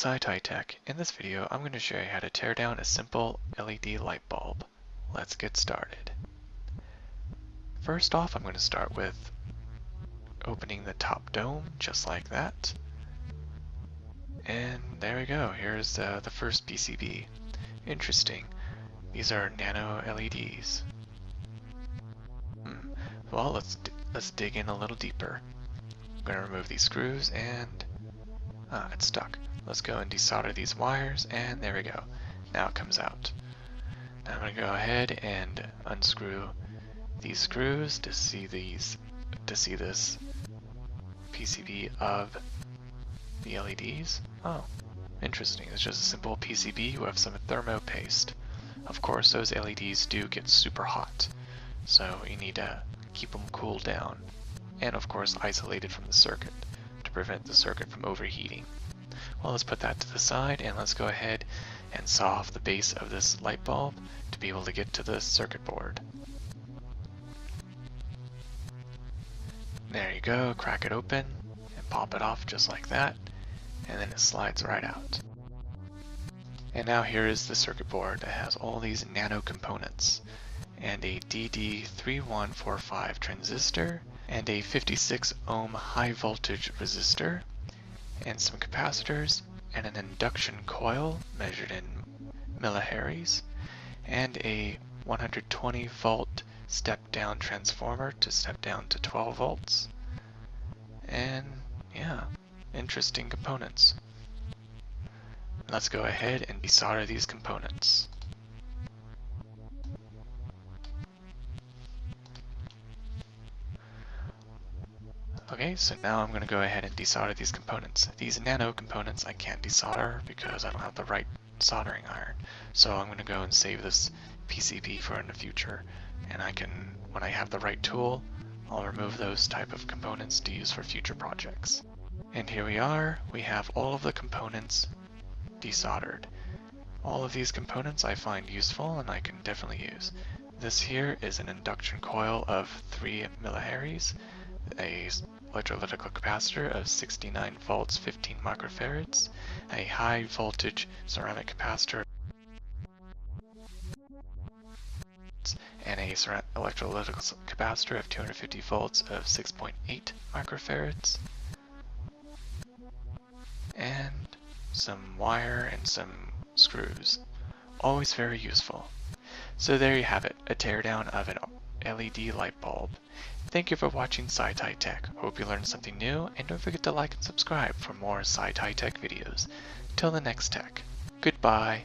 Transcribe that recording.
Tech. In this video, I'm going to show you how to tear down a simple LED light bulb. Let's get started. First off, I'm going to start with opening the top dome, just like that. And there we go, here's the first PCB. Interesting. These are nano LEDs. Well, let's dig in a little deeper. I'm going to remove these screws and it's stuck. Let's go and desolder these wires, and there we go. Now it comes out. Now I'm going to go ahead and unscrew these screws to see this PCB of the LEDs. Oh, interesting. It's just a simple PCB with some thermo paste. Of course, those LEDs do get super hot, so you need to keep them cooled down, and of course isolated from the circuit to prevent the circuit from overheating. Well, let's put that to the side, and let's go ahead and saw off the base of this light bulb to be able to get to the circuit board. There you go, crack it open and pop it off just like that, and then it slides right out. And now here is the circuit board that has all these nano components, and a DD3145 transistor, and a 56 ohm high voltage resistor, and some capacitors, and an induction coil measured in millihenries, and a 120 volt step down transformer to step down to 12 volts. And yeah, interesting components. Let's go ahead and desolder these components. Okay, so now I'm going to go ahead and desolder these components. These nano components I can't desolder because I don't have the right soldering iron. So I'm going to go and save this PCB for in the future. And when I have the right tool, I'll remove those type of components to use for future projects. And here we are, we have all of the components desoldered. All of these components I find useful and I can definitely use. This here is an induction coil of 3 millihenries, a electrolytical capacitor of 69 volts 15 microfarads, a high voltage ceramic capacitor, and a electrolytical capacitor of 250 volts of 6.8 microfarads, and some wire and some screws. Always very useful. So there you have it, a teardown of an LED light bulb. Thank you for watching Tech. Hope you learned something new, and don't forget to like and subscribe for more Tech videos. Till the next tech, goodbye.